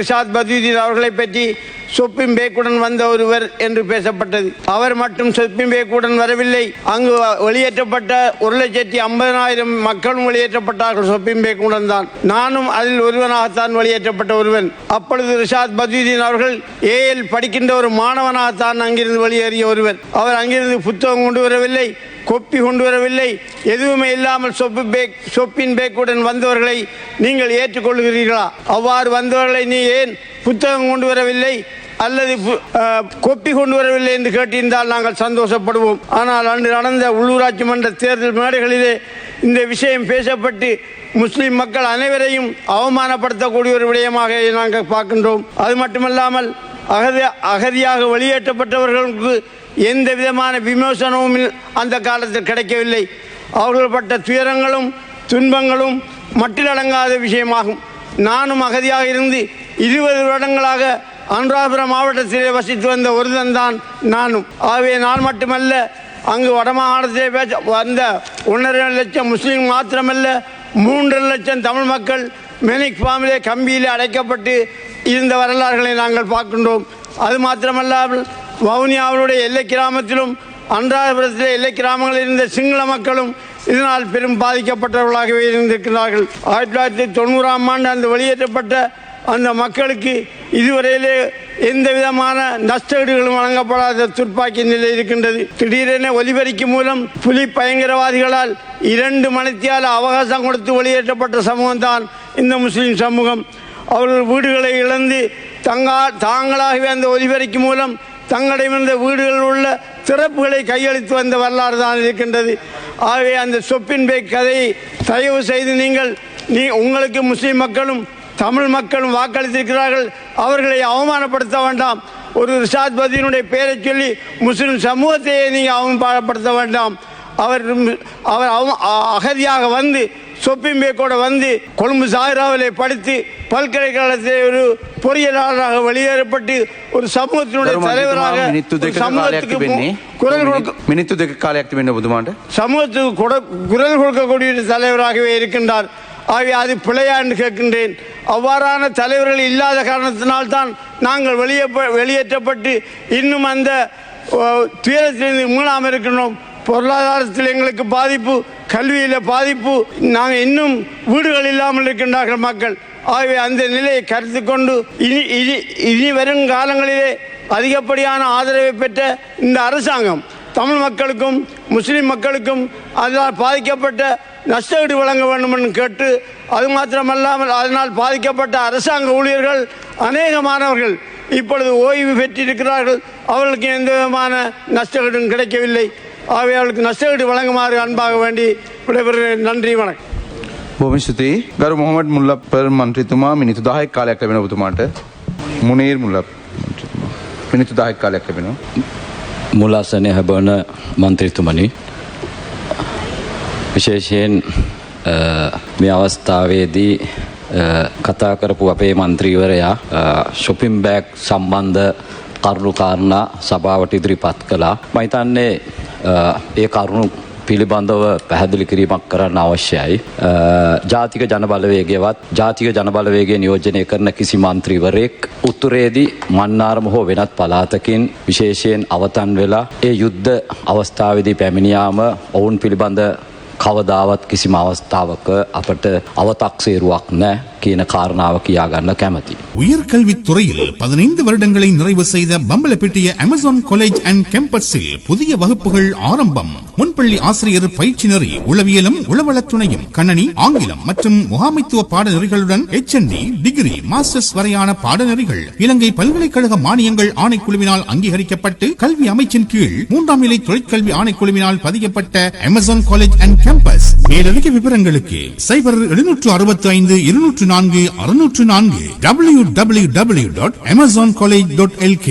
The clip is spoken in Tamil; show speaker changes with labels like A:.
A: ரிஷாத் பத்ருதீன் அவர்களை பற்றி சொப்பின் பேக்குடன் வந்த ஒருவர் என்று பேசப்பட்டது. அவர் மட்டும் சொப்பின் பேக்குடன் வரவில்லை. அங்கு வெளியேற்றப்பட்ட 1,50,000 மக்களும் வெளியேற்றப்பட்டார்கள் சொப்பின் பேக்குடன் தான். நானும் அதில் ஒருவனாகத்தான் வெளியேற்றப்பட்ட ஒருவன். அப்பொழுது ரிஷாத் பத்ருதீன் அவர்கள் ஏஎல் படிக்கின்ற ஒரு மாணவனாகத்தான் அங்கிருந்து வெளியேறிய ஒருவர். அவர் அங்கிருந்து புத்தகம் கொண்டு வரவில்லை, கொப்பி கொண்டு வரவில்லை, எதுவுமே இல்லாமல் சொப்பின் பேக்குடன் வந்தவர்களை நீங்கள் ஏற்றுக்கொள்கிறீர்களா? அவ்வாறு வந்தவர்களை நீ ஏன் புத்தகம் கொண்டு வரவில்லை அல்லது கொப்பி கொண்டு வரவில்லை என்று கேட்டிருந்தால் நாங்கள் சந்தோஷப்படுவோம். ஆனால் அன்று நடந்த உள்ளூராட்சி மன்ற தேர்தல் மேடைகளிலே இந்த விஷயம் பேசப்பட்டு முஸ்லிம் மக்கள் அனைவரையும் அவமானப்படுத்தக்கூடிய ஒரு விடயமாக நாங்கள் பார்க்கின்றோம். அது மட்டுமல்லாமல் அகதியாக வெளியேற்றப்பட்டவர்களுக்கு எந்த விதமான விமோசனமும் அந்த காலத்தில் கிடைக்கவில்லை. அவர்கள் பட்ட துயரங்களும் துன்பங்களும் மட்டிலடங்காத விஷயமாகும். நானும் அகதியாக இருந்து 20 வருடங்களாக அனுராதபுரம் மாவட்டத்திலே வசித்து வந்த ஒருவன் தான் நானும். ஆகவே நான் மட்டுமல்ல, அங்கு வடமாகாணத்திலே வந்த 1.5 லட்சம் முஸ்லீம் மாத்திரமல்ல, 3 லட்சம் தமிழ் மக்கள் மெனிக் ஃபார்மிலே கம்பியிலே அடைக்கப்பட்டு இருந்த வரலாறுகளை நாங்கள் பார்க்கின்றோம். அது மாத்திரமல்லாமல் வவுனியாவுடைய எல்லை கிராமத்திலும் அனுராதபுரத்திலே எல்லை கிராமங்களில் இருந்த சிங்கள மக்களும் இதனால் பெரும் பாதிக்கப்பட்டவர்களாகவே இருந்திருக்கிறார்கள். 1990ஆம் ஆண்டு அந்த வெளியேற்றப்பட்ட அந்த மக்களுக்கு இதுவரையிலே எந்த விதமான நஷ்டஈடுகளும் வழங்கப்படாத துப்பாக்கி நிலை இருக்கின்றது. திடீரென ஒலிபெருக்கி மூலம் புலி பயங்கரவாதிகளால் 2 மணித்தியால அவகாசம் கொடுத்து வெளியேற்றப்பட்ட சமூகம் தான் இந்த முஸ்லிம் சமூகம். அவர்கள் வீடுகளை இழந்து தாங்களாகவே அந்த ஒலிபெருக்கி மூலம் தங்களிடமிருந்த வீடுகளில் உள்ள திறப்புகளை கையளித்து வந்த வரலாறு தான் இருக்கின்றது. ஆகவே அந்த சொப்பின் பேக் கதையை தயவு செய்து உங்களுக்கு முஸ்லிம் மக்களும் தமிழ் மக்களும் வாக்களித்திருக்கிறார்கள், அவர்களை அவமானப்படுத்த வேண்டாம். ஒரு ரிஷாத் பத்ருதீனுடைய பெயரை சொல்லி முஸ்லிம் சமூகத்தையே நீங்கள் அவமானப்படுத்த வேண்டாம். அவர் அகதியாக வந்து சொப்பின் பேக்கோட வந்து கொழும்பு சாகராவிலே படித்து பல்கலைக்கழகத்தில் ஒரு பொறியியலாளராக வெளியேறப்பட்டு ஒரு சமூகத்தினுடைய தலைவராக சமூகத்துக்கு குரல் கொடுக்கக்கூடிய தலைவராகவே இருக்கின்றார். ஆகவே அது பிழையா என்று கேட்கின்றேன். அவ்வாறான தலைவர்கள் இல்லாத காரணத்தினால்தான் நாங்கள் வெளியேற்றப்பட்டு இன்னும் அந்த துயரத்திலிருந்து மீளாமல் இருக்கின்றோம். பொருளாதாரத்தில் எங்களுக்கு பாதிப்பு, கல்வியில் பாதிப்பு, நாங்கள் இன்னும் வீடுகள் இல்லாமல் இருக்கின்றார்கள் மக்கள். ஆகவே அந்த நிலையை கருத்து கொண்டு இனி வரும் காலங்களிலே அதிகப்படியான ஆதரவை பெற்ற இந்த அரசாங்கம் தமிழ் மக்களுக்கும் முஸ்லிம் மக்களுக்கும் அதனால் பாதிக்கப்பட்ட நஷ்டஈடு வழங்க வேண்டும் என்று கேட்டு, அது மாத்திரமல்லாமல் அதனால் பாதிக்கப்பட்ட அரசாங்க ஊழியர்கள் அநேகமானவர்கள் இப்பொழுது ஓய்வு பெற்றிருக்கிறார்கள். அவர்களுக்கு எந்த விதமான நஷ்டஈடும் கிடைக்கவில்லை. ஆகவே அவர்களுக்கு நஷ்டஈடு வழங்குமாறு அன்பாக வேண்டி விடைபெறுகிறேன். நன்றி, வணக்கம்.
B: බොහොම ස්තුතියි. ගරු මොහමඩ් මුල්ලප්පර් මන්ත්‍රීතුමා මිනිත්තු 10ක් කාලයක් ලැබෙනවා ඔබතුමාට. මුනීර් මුල්ලප් මන්ත්‍රීතුමා මිනිත්තු 10ක් කාලයක් ලැබෙනවා.
C: මුලාසනේ හැබන මන්ත්‍රීතුමනි, විශේෂයෙන් මේ අවස්ථාවේදී කතා කරපු අපේ මන්ත්‍රීවරයා shopping bag සම්බන්ධ කරුණු කාරණා සභාවට ඉදිරිපත් කළා. මම හිතන්නේ ඒ කරුණු පිළිබඳව පැහැදිලි කිරීමක් කරන්න අවශ්‍යයි. ජාතික ජනබලවේගය නියෝජනය කරන කිසි මන්ත්‍රීවරයෙක් උතුරේදී මන්නාරම හෝ වෙනත් පළාතකින් විශේෂයෙන් අවතන් වෙලා ඒ යුද්ධ අවස්ථාවේදී පැමිණියාම ඔවුන් පිළිබඳ කවදාවත් කිසිම අවස්ථාවක අපට අව탁සේරුවක් නැහැ කියන කාරණාව කියා ගන්න කැමැතියි.
D: உயர்கல்வித்துறையில் 15 வருடங்களை நிறைவு செய்த பம்பலப்பிட்டிய அமேசான் காலேஜ் அண்ட் கேம்பஸில் புதிய வகுப்புகள் ஆரம்பம். முன்பள்ளி ஆசிரியர் பயிற்சி நெறி, உளவியலும் உளவளத்துணையும், கணனி, ஆங்கிலம் மற்றும் முகாமைத்துவ பாடநெறிகளுடன் HND, டிகிரி, மாஸ்டர்ஸ் வரையான பாடநெறிகள் இலங்கை பல்கலைக்கழக மானியங்கள் ஆணைக்குழுவினால் அங்கீகரிக்கப்பட்டு கல்வி அமைச்சின் கீழ் 3ஆம் நிலை தொழிற்கல்வி ஆணைக்குழுவினால் பதியப்பட்ட அமேசான் காலேஜ் அண்ட் கேம்பஸ். மேலதிக விவரங்களுக்கு 0765 204 604 www.amazoncollege.lk